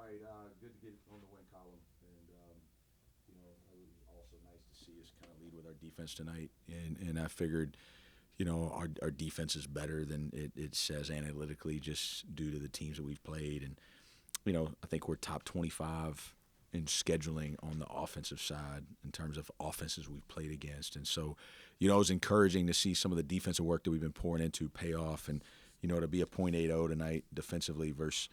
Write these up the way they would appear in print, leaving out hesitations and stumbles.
right. Good to get on the win column, and it was also nice to see us kind of lead with our defense tonight. And I figured, our defense is better than it says analytically, just due to the teams that we've played. And I think we're top 25 in scheduling on the offensive side in terms of offenses we've played against. And so, it was encouraging to see some of the defensive work that we've been pouring into pay off, and to be a .80 tonight defensively versus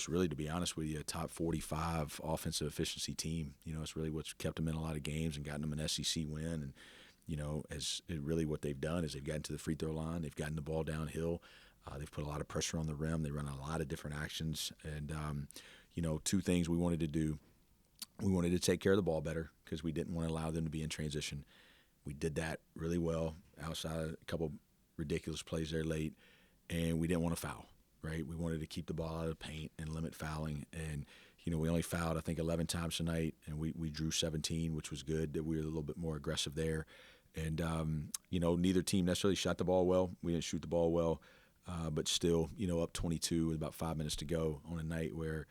really, to be honest with you, a top 45 offensive efficiency team. It's really what's kept them in a lot of games and gotten them an SEC win. And as it really what they've done is they've gotten to the free throw line, they've gotten the ball downhill, they've put a lot of pressure on the rim, they run a lot of different actions, and two things we wanted to do. We wanted to take care of the ball better because we didn't want to allow them to be in transition. We did that really well outside of a couple ridiculous plays there late, and we didn't want to foul. Right, we wanted to keep the ball out of the paint and limit fouling, and we only fouled I think 11 times tonight, and we drew 17, which was good. That we were a little bit more aggressive there, and neither team necessarily shot the ball well. We didn't shoot the ball well, but still, up 22 with about 5 minutes to go on a night where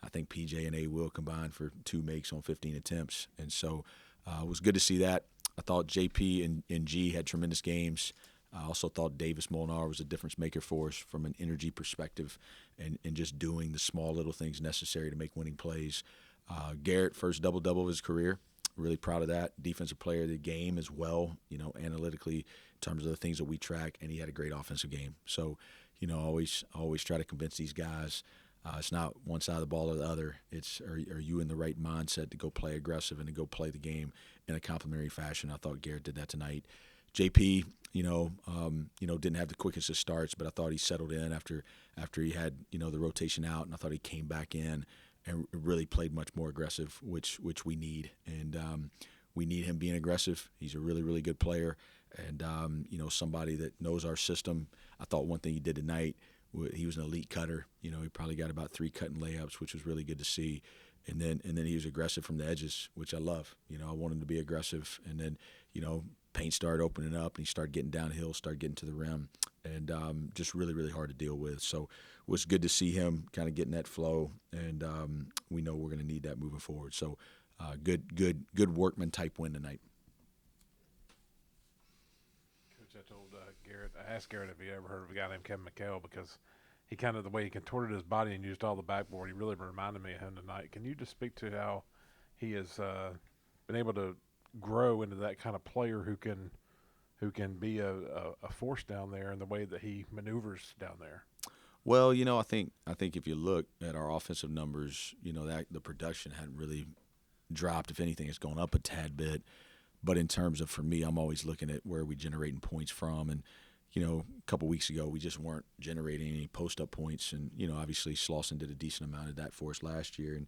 I think PJ and A Will combined for 2 makes on 15 attempts, and so it was good to see that. I thought JP and G had tremendous games. I also thought Davis Morrow was a difference maker for us from an energy perspective and just doing the small little things necessary to make winning plays. Garrett, first double-double of his career. Really proud of that. Defensive player of the game as well, analytically in terms of the things that we track, and he had a great offensive game. So, always try to convince these guys it's not one side of the ball or the other. It's are you in the right mindset to go play aggressive and to go play the game in a complimentary fashion. I thought Garrett did that tonight. JP, didn't have the quickest of starts, but I thought he settled in after he had, the rotation out, and I thought he came back in and really played much more aggressive, which we need. And we need him being aggressive. He's a really, really good player, and, somebody that knows our system. I thought one thing he did tonight, he was an elite cutter. He probably got about 3 cutting layups, which was really good to see. And then he was aggressive from the edges, which I love. I want him to be aggressive, and then, paint started opening up, and he started getting downhill, started getting to the rim, and just really, really hard to deal with. So it was good to see him kind of getting that flow, and we know we're going to need that moving forward. So good workman type win tonight. Coach, I asked Garrett if he ever heard of a guy named Kevin McHale, because he kind of, the way he contorted his body and used all the backboard, he really reminded me of him tonight. Can you just speak to how he has been able to grow into that kind of player who can be a force down there, and the way that he maneuvers down there? Well, I think if you look at our offensive numbers, that the production hadn't really dropped. If anything, it's gone up a tad bit. But in terms of, for me, I'm always looking at where we generating points from, and a couple weeks ago we just weren't generating any post-up points, and obviously Slauson did a decent amount of that for us last year, and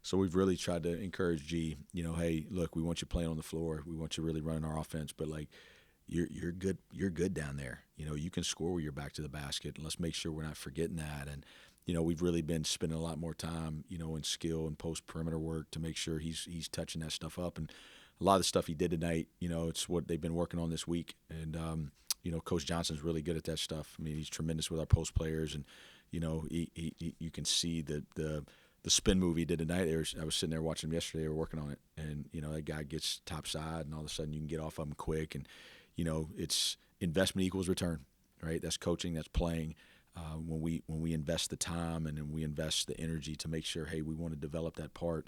so we've really tried to encourage G, hey, look, we want you playing on the floor. We want you really running our offense, but you're good down there. You can score with your back to the basket, and let's make sure we're not forgetting that. And we've really been spending a lot more time, in skill and post perimeter work to make sure he's touching that stuff up. And a lot of the stuff he did tonight, it's what they've been working on this week. And Coach Johnson's really good at that stuff. I mean, he's tremendous with our post players, and you can see the spin move he did tonight. I was sitting there watching him yesterday. They were working on it, and that guy gets top side, and all of a sudden you can get off of him quick. And it's investment equals return, right? That's coaching, that's playing. When we invest the time and then we invest the energy to make sure, hey, we want to develop that part.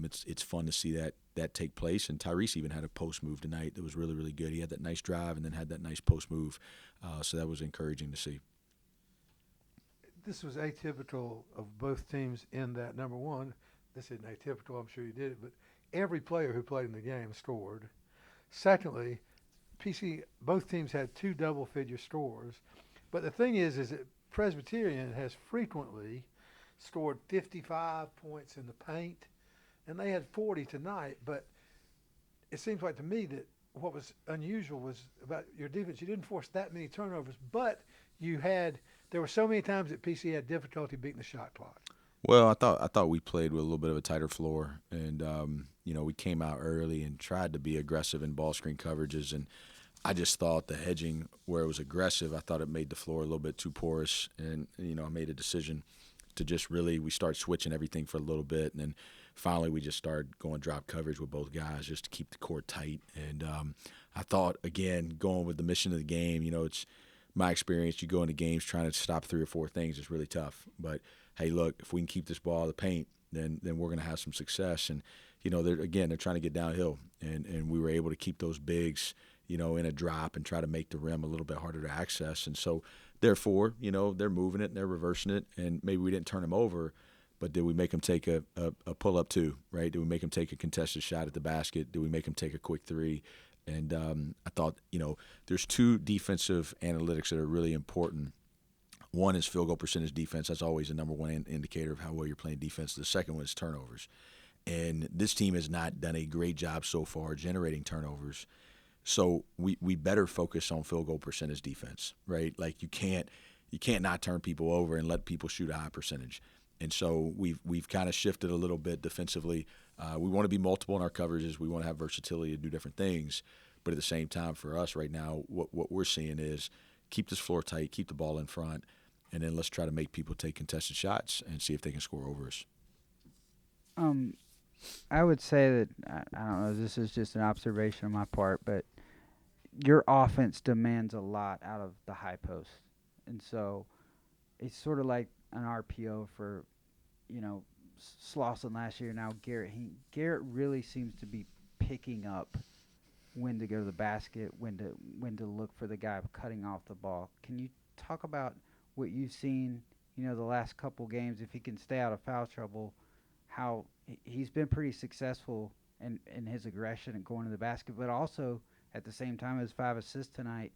It's fun to see that take place. And Tyrese even had a post move tonight that was really, really good. He had that nice drive and then had that nice post move, so that was encouraging to see. This was atypical of both teams in that, number one, this isn't atypical, I'm sure you did it, but every player who played in the game scored. Secondly, both teams had 2 double-figure scores. But the thing is that Presbyterian has frequently scored 55 points in the paint, and they had 40 tonight. But it seems like to me that what was unusual was about your defense. You didn't force that many turnovers, but there were so many times that PC had difficulty beating the shot clock. Well, I thought we played with a little bit of a tighter floor, and we came out early and tried to be aggressive in ball screen coverages, and I just thought the hedging where it was aggressive, I thought it made the floor a little bit too porous, and I made a decision to just really, we start switching everything for a little bit, and then finally we just started going drop coverage with both guys just to keep the court tight. And I thought, again, going with the mission of the game, it's my experience, you go into games trying to stop 3 or 4 things is really tough. But, hey, look, if we can keep this ball out of the paint, then we're going to have some success. And, they're trying to get downhill. And we were able to keep those bigs, in a drop and try to make the rim a little bit harder to access. And so, therefore, they're moving it and they're reversing it. And maybe we didn't turn them over, but did we make them take a pull-up too, right? Did we make them take a contested shot at the basket? Did we make them take a quick three? And I thought, there's 2 defensive analytics that are really important. One is field goal percentage defense. That's always the number one indicator of how well you're playing defense. The second one is turnovers. And this team has not done a great job so far generating turnovers. So we better focus on field goal percentage defense, right? Like you can't not turn people over and let people shoot a high percentage. And so we've kind of shifted a little bit defensively. We want to be multiple in our coverages. We want to have versatility to do different things. But at the same time, for us right now, what we're seeing is keep this floor tight, keep the ball in front, and then let's try to make people take contested shots and see if they can score over us. I would say that, I don't know, this is just an observation on my part, but your offense demands a lot out of the high post. And so it's sort of like an RPO for, Slauson last year, now Garrett. Garrett really seems to be picking up when to go to the basket, when to look for the guy cutting off the ball. Can you talk about what you've seen, the last couple games, if he can stay out of foul trouble, how he's been pretty successful in his aggression and going to the basket, but also at the same time as 5 assists tonight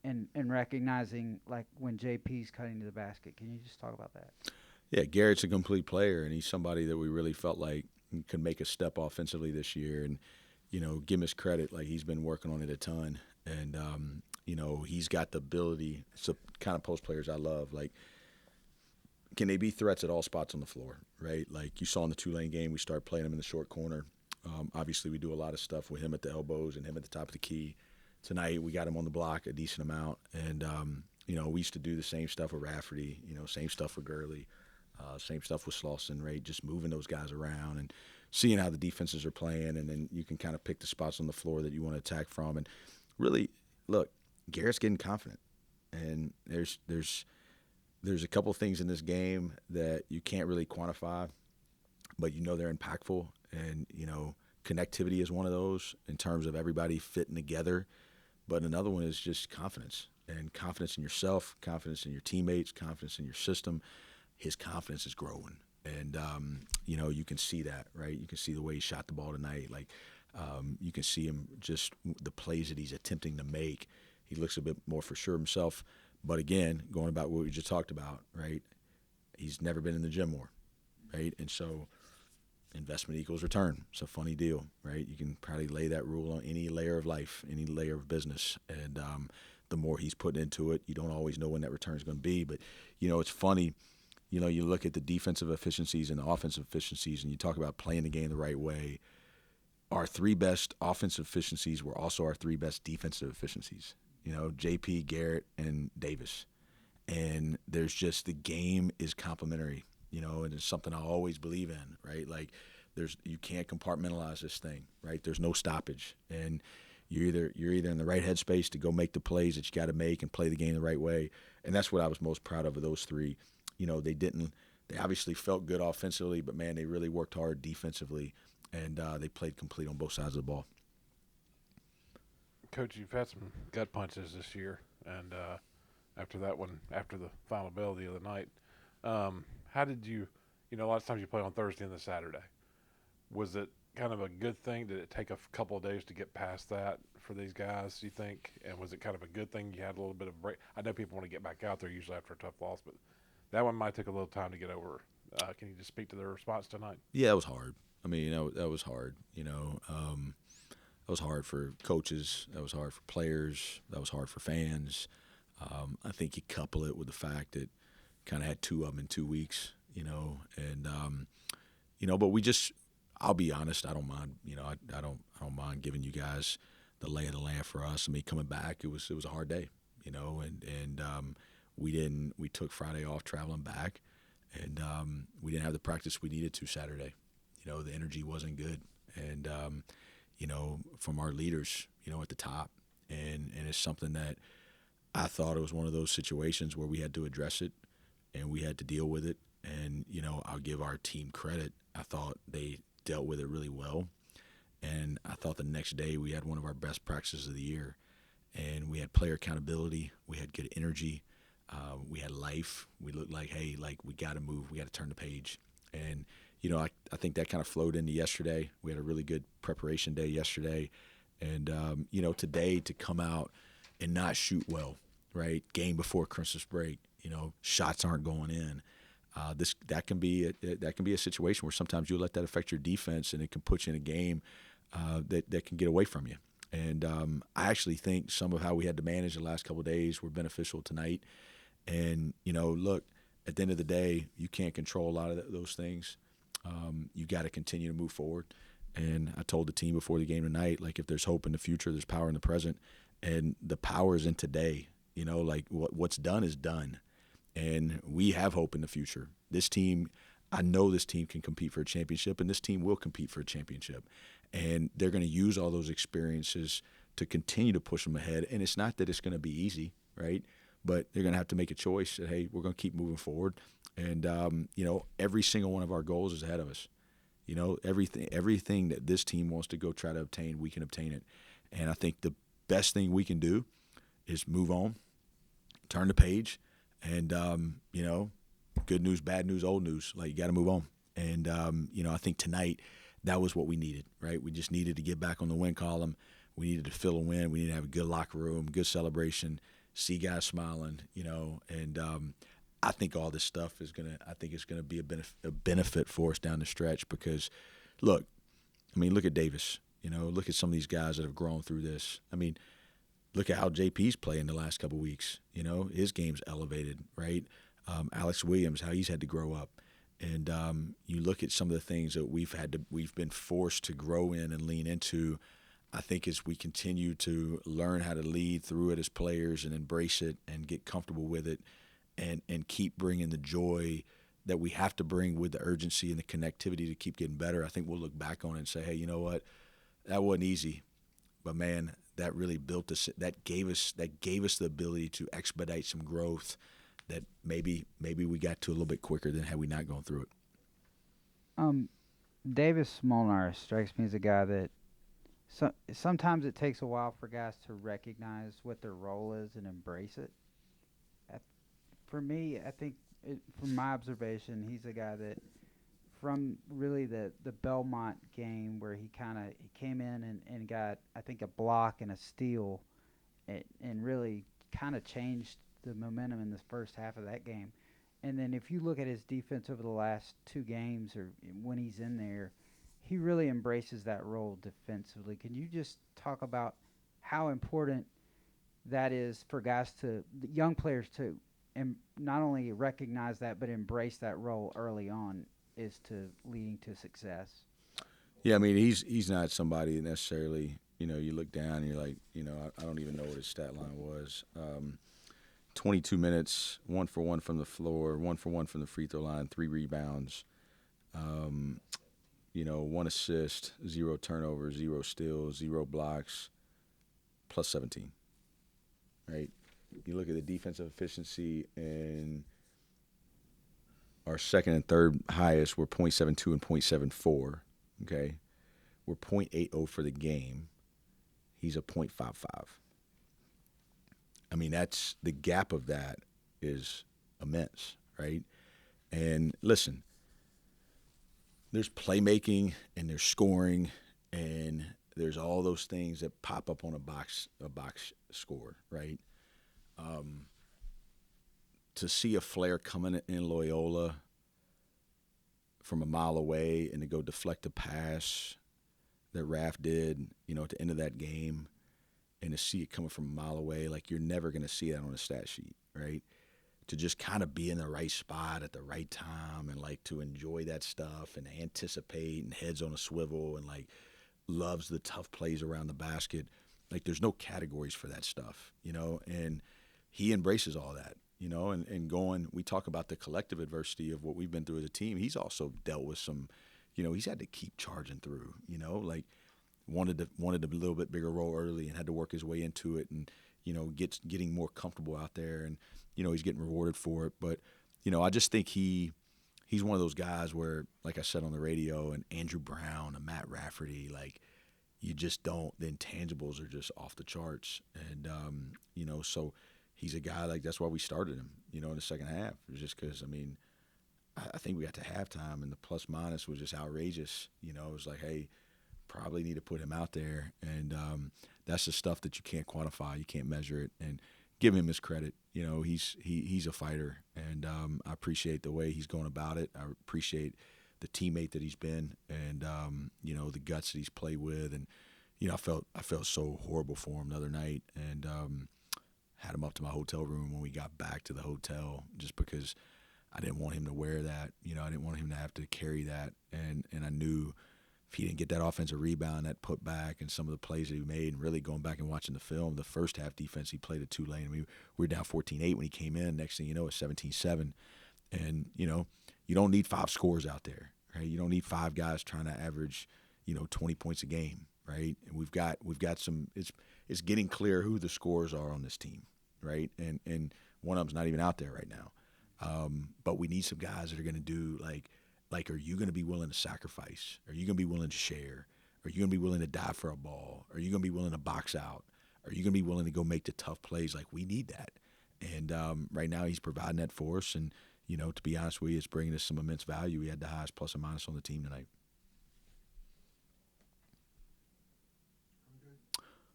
and recognizing like when JP's cutting to the basket. Can you just talk about that? Yeah, Garrett's a complete player, and he's somebody that we really felt like could make a step offensively this year. And, give him his credit. Like, he's been working on it a ton. And, he's got the ability. It's the kind of post players I love. Like, can they be threats at all spots on the floor, right? Like you saw in the Tulane game, we started playing him in the short corner. Obviously, we do a lot of stuff with him at the elbows and him at the top of the key. Tonight, we got him on the block a decent amount. And, we used to do the same stuff with Rafferty, same stuff with Gurley. Same stuff with Slauson, right? Just moving those guys around and seeing how the defenses are playing, and then you can kind of pick the spots on the floor that you want to attack from. And really, look, Garrett's getting confident, and there's a couple things in this game that you can't really quantify, but they're impactful. And connectivity is one of those in terms of everybody fitting together. But another one is just confidence, and confidence in yourself, confidence in your teammates, confidence in your system. His confidence is growing, and you can see that, right? You can see the way he shot the ball tonight. Like you can see him just the plays that he's attempting to make. He looks a bit more for sure himself. But again, going about what we just talked about, right? He's never been in the gym more, right? And so investment equals return. It's a funny deal, right? You can probably lay that rule on any layer of life, any layer of business, and the more he's putting into it, you don't always know when that return is going to be. But it's funny. You look at the defensive efficiencies and the offensive efficiencies, and you talk about playing the game the right way. Our 3 best offensive efficiencies were also our 3 best defensive efficiencies. JP, Garrett, and Davis. And there's just the game is complementary, and it's something I always believe in, right? Like you can't compartmentalize this thing, right? There's no stoppage. And you're either in the right headspace to go make the plays that you got to make and play the game the right way. And that's what I was most proud of those 3. They obviously felt good offensively, but man, they really worked hard defensively, and they played complete on both sides of the ball. Coach, you've had some gut punches this year, and after the final bell the other night, how did you, a lot of times you play on Thursday and the Saturday. Was it kind of a good thing? Did it take a couple of days to get past that for these guys, do you think? And was it kind of a good thing you had a little bit of break? I know people want to get back out there usually after a tough loss, but that one might take a little time to get over. Can you just speak to their response tonight? Yeah, it was hard. I mean, that was hard. That was hard for coaches. That was hard for players. That was hard for fans. I think you couple it with the fact that kind of had 2 of them in 2 weeks, and but we just. I'll be honest. I don't mind. I don't mind giving you guys the lay of the land for us. I mean, coming back, it was a hard day, and we took Friday off traveling back, And we didn't have the practice we needed to Saturday. You know, the energy wasn't good. And, you know, from our leaders, you know, at the top. And it's something that I thought it was one of those situations where we had to address it and we had to deal with it. And, you know, I'll give our team credit. I thought they dealt with it really well. And I thought the next day we had one of our best practices of the year. And we had player accountability. We had good energy. We had life. We looked like, hey, like we got to move. We got to turn the page. And, you know, I think that kind of flowed into yesterday. We had a really good preparation day yesterday. And, you know, today to come out and not shoot well, right? Game before Christmas break, you know, shots aren't going in. That can be a situation where sometimes you let that affect your defense, and it can put you in a game that can get away from you. And I actually think some of how we had to manage the last couple of days were beneficial tonight. And, you know, look, at the end of the day, you can't control a lot of those things. You got to continue to move forward. And I told the team before the game tonight, like, if there's hope in the future, there's power in the present. And the power is in today. You know, like what's done is done. And we have hope in the future. This team, I know this team can compete for a championship, and this team will compete for a championship. And they're going to use all those experiences to continue to push them ahead. And it's not that it's going to be easy, right? But they're going to have to make a choice that, hey, we're going to keep moving forward. And, you know, every single one of our goals is ahead of us. You know, everything that this team wants to go try to obtain, we can obtain it. And I think the best thing we can do is move on, turn the page, and, you know, good news, bad news, old news. Like, you got to move on. And, you know, I think tonight that was what we needed, right? We just needed to get back on the win column. We needed to fill a win. We needed to have a good locker room, good celebration, see guys smiling, you know. And I think all this stuff is going to be a benefit for us down the stretch because, look, I mean, look at Davis. You know, look at some of these guys that have grown through this. I mean, look at how JP's playing the last couple of weeks. You know, his game's elevated, right? Alex Williams, how he's had to grow up. And you look at some of the things that we've been forced to grow in and lean into. I think as we continue to learn how to lead through it as players and embrace it and get comfortable with it and keep bringing the joy that we have to bring with the urgency and the connectivity to keep getting better, I think we'll look back on it and say, hey, you know what? That wasn't easy, but man, that really built us. That gave us the ability to expedite some growth that maybe we got to a little bit quicker than had we not gone through it. Davis Morrow strikes me as a guy that sometimes it takes a while for guys to recognize what their role is and embrace it. For me, I think, from my observation, he's a guy that from really the Belmont game where he came in and got, I think, a block and a steal and really kind of changed the momentum in the first half of that game. And then if you look at his defense over the last two games or when he's in there, he really embraces that role defensively. Can you just talk about how important that is for young players to not only recognize that but embrace that role early on is to leading to success? Yeah, I mean, he's not somebody necessarily, you know, you look down and you're like, you know, I don't even know what his stat line was. 22 minutes, 1 for 1 from the floor, 1 for 1 from the free throw line, 3 rebounds, you know, 1 assist, 0 turnovers, 0 steals, 0 blocks, plus 17, right? You look at the defensive efficiency, and our second and third highest were .72 and .74, okay? We're .80 for the game. He's a .55. I mean, that's the gap of that is immense, right? And listen, there's playmaking and there's scoring and there's all those things that pop up on a box score, right? To see a flare coming in Loyola from a mile away and to go deflect a pass that Raph did, you know, at the end of that game, and to see it coming from a mile away, like you're never going to see that on a stat sheet, right? To just kind of be in the right spot at the right time and like to enjoy that stuff and anticipate and heads on a swivel and like loves the tough plays around the basket. Like there's no categories for that stuff, you know, and he embraces all that. you know, and going, we talk about the collective adversity of what we've been through as a team. He's also dealt with some, you know, he's had to keep charging through, you know, like wanted a little bit bigger role early and had to work his way into it and, you know, getting more comfortable out there and, you know, he's getting rewarded for it. But, you know, I just think he's one of those guys where, like I said on the radio, and Andrew Brown and Matt Rafferty, like, you just don't, the intangibles are just off the charts. And, you know, so he's a guy, like, that's why we started him, you know, in the second half. It was just because, I mean, I think we got to halftime and the plus minus was just outrageous. You know, it was like, hey, probably need to put him out there. And that's the stuff that you can't quantify. You can't measure it. And give him his credit. You know, he's a fighter. And I appreciate the way he's going about it. I appreciate the teammate that he's been and, you know, the guts that he's played with. And, you know, I felt so horrible for him the other night and had him up to my hotel room when we got back to the hotel just because I didn't want him to wear that. You know, I didn't want him to have to carry that. And I knew if he didn't get that offensive rebound, that put back and some of the plays that he made and really going back and watching the film, the first half defense, he played a two-lane. I mean, we were down 14-8 when he came in. Next thing you know, it's 17-7. And, you know, you don't need 5 scores out there, right? You don't need 5 guys trying to average, you know, 20 points a game, right? And we've got some – it's getting clear who the scorers are on this team, right? And one of them's not even out there right now. But we need some guys that are going to do like, are you going to be willing to sacrifice? Are you going to be willing to share? Are you going to be willing to die for a ball? Are you going to be willing to box out? Are you going to be willing to go make the tough plays? Like, we need that. And right now he's providing that for us. And, you know, to be honest with you, it's bringing us some immense value. We had the highest plus and minus on the team tonight.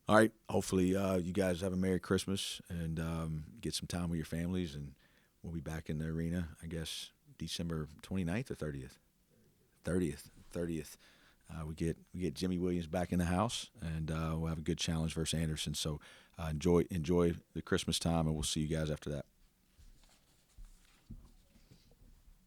All right. Hopefully you guys have a Merry Christmas and get some time with your families. And we'll be back in the arena, I guess, December 29th or 30th? 30th. We get Jimmy Williams back in the house, and we'll have a good challenge versus Anderson. So enjoy the Christmas time, and we'll see you guys after that.